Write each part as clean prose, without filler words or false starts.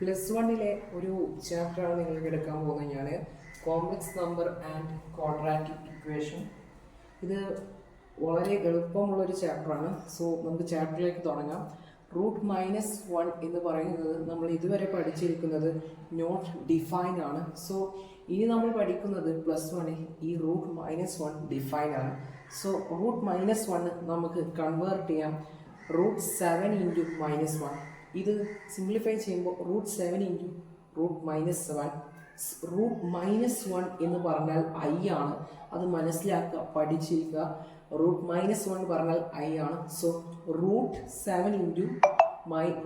+1 ഒരു ചാപ്റ്ററാണ് നിങ്ങൾക്ക് എടുക്കാൻ പോകുന്നത്. ഞാൻ complex number and quadratic equation. ഇത് വളരെ എളുപ്പമുള്ളൊരു ചാപ്റ്ററാണ്. സോ നമുക്ക് ചാപ്റ്ററിലേക്ക് തുടങ്ങാം. √-1 എന്ന് പറയുന്നത് നമ്മൾ ഇതുവരെ പഠിച്ചിരിക്കുന്നത് നോട്ട് ഡിഫൈൻ ആണ്. സോ ഇനി നമ്മൾ പഠിക്കുന്നത് +1 ഈ √-1 ഡിഫൈൻ ആണ്. സോ √-1 നമുക്ക് കൺവേർട്ട് ചെയ്യാം √7 × -1. ഇത് സിംപ്ലിഫൈ ചെയ്യുമ്പോൾ √7 × √-7. √-1 എന്ന് പറഞ്ഞാൽ i ആണ്. അത് മനസ്സിലാക്കുക, പഠിച്ചിരിക്കുക. √-1 പറഞ്ഞാൽ i ആണ്. സോ √7 ×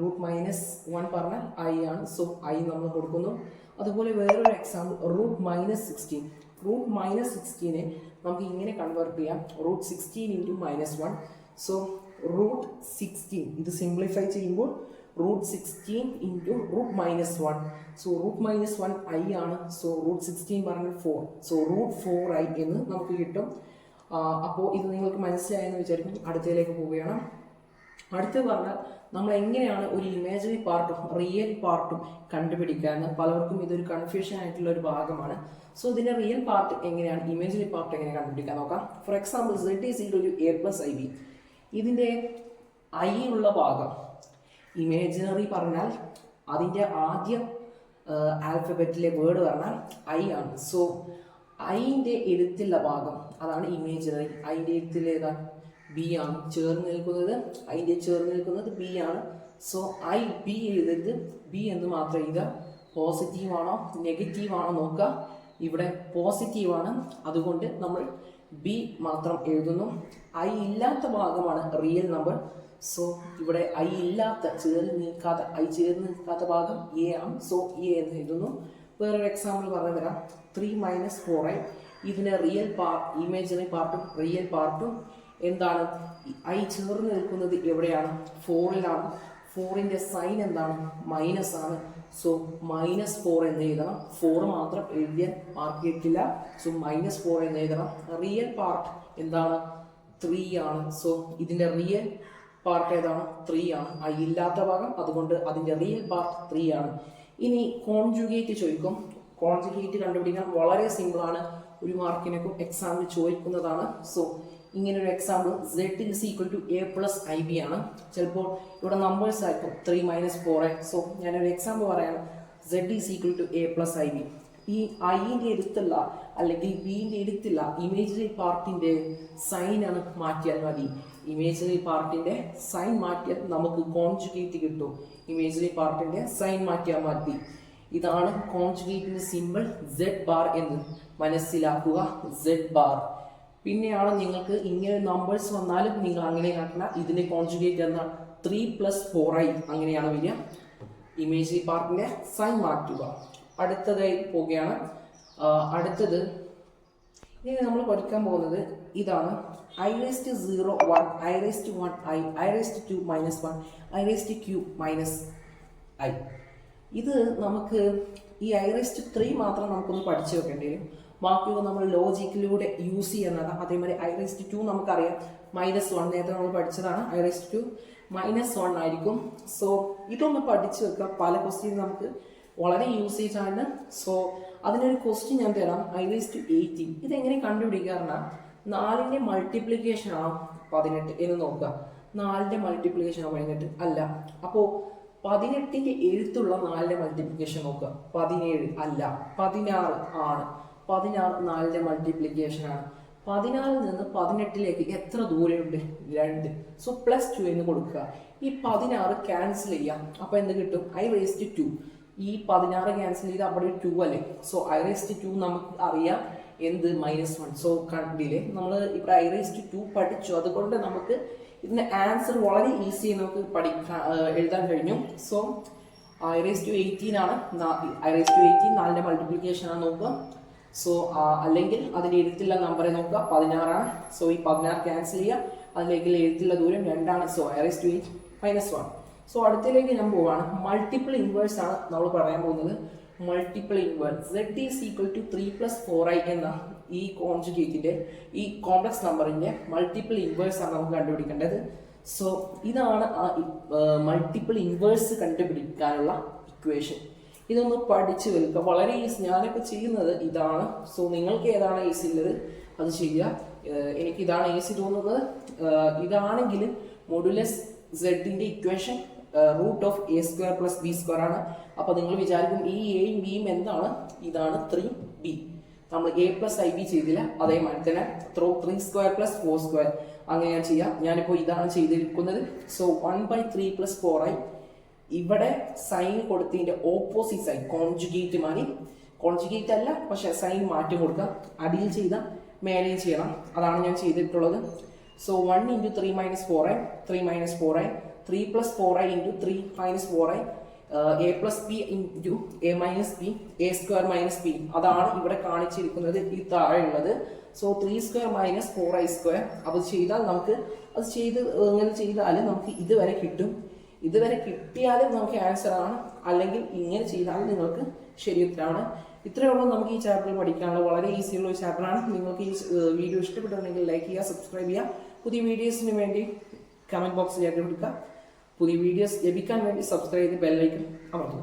√-1 പറഞ്ഞാൽ i ആണ്. സോ i നമ്മൾ കൊടുക്കുന്നു. അതുപോലെ വേറൊരു എക്സാമ്പിൾ √-16. √-16 നമുക്ക് ഇങ്ങനെ കൺവേർട്ട് ചെയ്യാം √16 × -1. സോ √16 ഇത് സിംപ്ലിഫൈ ചെയ്യുമ്പോൾ √16 × √-1. സോ √-1 i ആണ്. സോ √16 പറഞ്ഞാൽ 4. സോ √4i എന്ന് നമുക്ക് കിട്ടും. അപ്പോൾ ഇത് നിങ്ങൾക്ക് മനസ്സിലായെന്ന് വിചാരിക്കും. അടുത്തതിലേക്ക് പോവുകയാണ്. അടുത്ത് പറഞ്ഞാൽ നമ്മൾ എങ്ങനെയാണ് ഒരു ഇമാജിനറി പാർട്ടും റിയൽ പാർട്ടും കണ്ടുപിടിക്കുക എന്ന് പലർക്കും ഇതൊരു കൺഫ്യൂഷൻ ആയിട്ടുള്ള ഒരു ഭാഗമാണ്. സോ ഇതിന്റെ റിയൽ പാർട്ട് എങ്ങനെയാണ്, ഇമാജിനറി പാർട്ട് എങ്ങനെ കണ്ടുപിടിക്കാൻ നോക്കാം. For example z = a + ib. ഇതിന്റെ i ഉള്ള ഭാഗം ഇമാജിനറി പറഞ്ഞാൽ അതിൻ്റെ ആദ്യ ആൽഫബറ്റിലെ വേർഡ് പറഞ്ഞാൽ i ആണ്. സോ ഐൻ്റെ എഴുത്തുള്ള ഭാഗം അതാണ് ഇമേജിനറി. ഐൻ്റെ എഴുത്തിൽ ഏതാ? ബി ആണ്. ചേർന്ന് നിൽക്കുന്നത് ഐൻ്റെ ചേർന്ന് നിൽക്കുന്നത് ബി ആണ്. സോ ഐ ബി എഴുതരുത്, ബി എന്ന് മാത്രം എഴുതുക. പോസിറ്റീവ് ആണോ നെഗറ്റീവ് ആണോ നോക്കുക. ഇവിടെ പോസിറ്റീവ് ആണ്, അതുകൊണ്ട് നമ്മൾ ബി മാത്രം എഴുതുന്നു. ഐ ഇല്ലാത്ത ഭാഗമാണ് റിയൽ നമ്പർ. സോ ഇവിടെ ഐ ഇല്ലാത്ത ചേർന്ന് നിൽക്കാത്ത ഭാഗം എ ആണ്. സോ എ എന്ന് എഴുതുന്നു. വേറൊരു എക്സാമ്പിൾ പറഞ്ഞു തരാം. 3 - 4i. ഇതിന് റിയൽ ഇമേജിനറി പാർട്ടും റിയൽ പാർട്ടും എന്താണ്? ഐ ചേർന്ന് നിൽക്കുന്നത് എവിടെയാണ്? 4ലാണ്. 4ന്റെ സൈൻ എന്താണ്? മൈനസ് ആണ്. സോ -4 എന്ന് എഴുതണം. 4 മാത്രം എഴുതിയാൽ മാർക്ക് കിട്ടില്ല. സോ -4 എന്ന് എഴുതണം. റിയൽ പാർട്ട് എന്താണ്? 3 ആണ്. സോ ഇതിന്റെ റിയൽ പാർട്ട് ഏതാണ്? 3 ആണ്. ഐ ഇല്ലാത്ത ഭാഗം, അതുകൊണ്ട് അതിന്റെ റിയൽ പാർട്ട് 3 ആണ്. ഇനി കോൺജുഗേറ്റ് ചോദിക്കും. കോൺജുഗേറ്റ് കണ്ടുപിടിക്കാൻ വളരെ സിമ്പിൾ ആണ്. ഒരു മാർക്കിനൊക്കെ എക്സാമിൽ ചോദിക്കുന്നതാണ്. സോ ഇങ്ങനെ ഒരു എക്സാമ്പിൾ z = a + ib ആണ്. ചിലപ്പോൾ ഇവിടെ നമ്പേഴ്സ് ആയിരിക്കും 3 - 4i. സോ ഞാനൊരു എക്സാമ്പിൾ പറയാണ്. z = a + ib. ഈ ഐൻ്റെ എഴുത്തുള്ള അല്ലെങ്കിൽ ബിൻ്റെ എഴുത്തുള്ള ഇമേജിനറി പാർട്ടിന്റെ സൈൻ ആണ് മാറ്റിയാൽ മതി. ഇമേജിനറി പാർട്ടിന്റെ സൈൻ മാറ്റിയാൽ നമുക്ക് കോൺജുഗേറ്റ് കിട്ടും. ഇമേജിനറി പാർട്ടിന്റെ സൈൻ മാറ്റിയാൽ മതി. ഇതാണ് കോൺജുഗേറ്റിന്റെ സിമ്പിൾ z എന്ന് മനസ്സിലാക്കുക. z. പിന്നെയാണ് നിങ്ങൾക്ക് ഇങ്ങനെ നമ്പേഴ്സ് വന്നാലും നിങ്ങൾ അങ്ങനെ കാട്ടില്ല. ഇതിന്റെ കോൺജുഗേറ്റ് എന്ന 3 + 4i അങ്ങനെയാണ് വരിക. ഇമേജിനറി പാർട്ടിന്റെ സൈൻ മാറ്റുക. അടുത്തതായി പോവുകയാണ്. അടുത്തത് ഇനി നമ്മൾ പഠിക്കാൻ പോകുന്നത് ഇതാണ്. i⁻0 1, i⁻1i, i⁻2 -1, i⁻3 - i. ഇത് നമുക്ക് ഈ i⁻3 മാത്രം നമുക്കൊന്ന് പഠിച്ചു വെക്കേണ്ടി വരും. ബാക്കിയൊക്കെ നമ്മൾ ലോജിക്കിലൂടെ യൂസ് ചെയ്യുന്നതാണ്. അതേമാതിരി i⁻2 നമുക്കറിയാം -1 നേരത്തെ നമ്മൾ പഠിച്ചതാണ്. i⁻2 -1 ആയിരിക്കും. സോ ഇതൊന്ന് പഠിച്ചു വെക്കുക. പല ക്വസ്റ്റ്യൻ നമുക്ക് വളരെ യൂസേജ് ആണ്. സോ അതിനൊരു ക്വസ്റ്റ്യൻ ഞാൻ തരാം. i⁻18 ഇതെങ്ങനെ കണ്ടുപിടിക്കാറുണ്ട്? 4ന്റെ മൾട്ടിപ്ലിക്കേഷൻ ആണോ 18 എന്ന് നോക്കുക. 4ന്റെ മൾട്ടിപ്ലിക്കേഷൻ ആണോ 18? അല്ല. അപ്പോൾ 18ന്റെ എഴുത്തുള്ള 4ന്റെ മൾട്ടിപ്ലിക്കേഷൻ നോക്കുക. 17 അല്ല, 16 ആണ്. 16 4ന്റെ മൾട്ടിപ്ലിക്കേഷൻ ആണ്. 16ൽ നിന്ന് 18ലേക്ക് എത്ര ദൂരമുണ്ട്? 2. സോ +2 എന്ന് കൊടുക്കുക. ഈ 16 ക്യാൻസൽ ചെയ്യാം. അപ്പൊ എന്ത് കിട്ടും? i⁻2. ഈ 16 ക്യാൻസൽ ചെയ്ത് അവിടെ 2 അല്ലേ. സോ i⁻2 നമുക്ക് അറിയാം എന്ത്? -1. സോ കണ്ടില്ലേ, നമ്മൾ ഇവിടെ i⁻2 പഠിച്ചു. അതുകൊണ്ട് നമുക്ക് ഇതിന്റെ ആൻസർ വളരെ ഈസി നമുക്ക് എഴുതാൻ കഴിഞ്ഞു. സോ i⁻18 ആണ്. i⁻18 4ന്റെ മൾട്ടിപ്ലിക്കേഷൻ ആണ് നോക്കുക. സോ അല്ലെങ്കിൽ അതിന്റെ എഴുത്തുള്ള നമ്പറെ നോക്കുക. 16 ആണ്. സോ ഈ 16 ക്യാൻസൽ ചെയ്യുക. അതിലേക്ക് എഴുത്തുള്ള ദൂരം 2 ആണ്. So i⁻8 -1. സോ അടുത്തതിലേക്ക് ഞാൻ പോവാണ്. മൾട്ടിപ്പിൾ ഇൻവേഴ്സ് ആണ് നമ്മൾ പറയാൻ പോകുന്നത്. മൾട്ടിപ്പിൾ ഇൻവേഴ്സ് z = 3 + 4i എന്ന ഈ കോൺജുഗേറ്റിന്റെ ഈ കോംപ്ലക്സ് നമ്പറിന്റെ മൾട്ടിപ്പിൾ ഇൻവേഴ്സ് ആണ് നമുക്ക് കണ്ടുപിടിക്കേണ്ടത്. സോ ഇതാണ് മൾട്ടിപ്പിൾ ഇൻവേഴ്സ് കണ്ടുപിടിക്കാനുള്ള ഇക്വേഷൻ. ഇതൊന്ന് പഠിച്ചു വെക്കുക, വളരെ ഈസി. ഞാനിപ്പോൾ ചെയ്യുന്നത് ഇതാണ്. സോ നിങ്ങൾക്ക് ഏതാണ് ഈസി ഉള്ളത് അത് ചെയ്യുക. എനിക്ക് ഇതാണ് ഈസി തോന്നുന്നത്. ഇതാണെങ്കിൽ മോഡുലസ് സെഡിന്റെ ഇക്വേഷൻ √(a²+b² ആണ്. അപ്പോൾ നിങ്ങൾ വിചാരിക്കും ഈ എയും ബിയും എന്താണ്? ഇതാണ് 3b. നമ്മൾ a+ib ചെയ്തില്ല, അതേമാതിരി തന്നെ 3² + 4² അങ്ങനെ ഞാൻ ചെയ്യാം. ഞാനിപ്പോൾ ഇതാണ് ചെയ്തിരിക്കുന്നത്. So 1/3 + 4i. ഇവിടെ സൈൻ കൊടുത്തതിന്റെ ഓപ്പോസിറ്റ് സൈൻ കോൺജുഗേറ്റ് മാറി, കോൺജുഗേറ്റ് അല്ല പക്ഷെ സൈൻ മാറ്റം കൊടുക്കാം. അടിയിൽ ചെയ്ത മേലെയും ചെയ്യണം, അതാണ് ഞാൻ ചെയ്തിട്ടുള്ളത്. So 1 × 3 - 4i, 3 - 4i, 3 + 4i × 3 - 4i, a + b × a - b, a² - b. അതാണ് ഇവിടെ കാണിച്ചിരിക്കുന്നത് ഈ താഴെയുള്ളത്. So 3² - 4i². അത് ചെയ്താൽ നമുക്ക് ഇങ്ങനെ ചെയ്താൽ നമുക്ക് ഇതുവരെ കിട്ടും. ഇതുവരെ കിട്ടിയാലും നമുക്ക് ആൻസർ ആണ്, അല്ലെങ്കിൽ ഇങ്ങനെ ചെയ്താലും നിങ്ങൾക്ക് ശരി ഉത്തരമാണ്. ഇത്രയേ ഉള്ളൂ നമുക്ക് ഈ ചാപ്റ്റർ പഠിക്കാനുള്ള. വളരെ ഈസിയുള്ള ഒരു ചാപ്റ്ററാണ്. നിങ്ങൾക്ക് ഈ വീഡിയോ ഇഷ്ടപ്പെട്ടുണ്ടെങ്കിൽ ലൈക്ക് ചെയ്യുക, സബ്സ്ക്രൈബ് ചെയ്യുക. പുതിയ വീഡിയോസിന് വേണ്ടി കമൻറ്റ് ബോക്സിൽ രേഖപ്പെടുത്തുക. പുതിയ വീഡിയോസ് ലഭിക്കാൻ വേണ്ടി സബ്സ്ക്രൈബ് ചെയ്ത് ബെല്ലൈക്കൺ അമർത്തുക.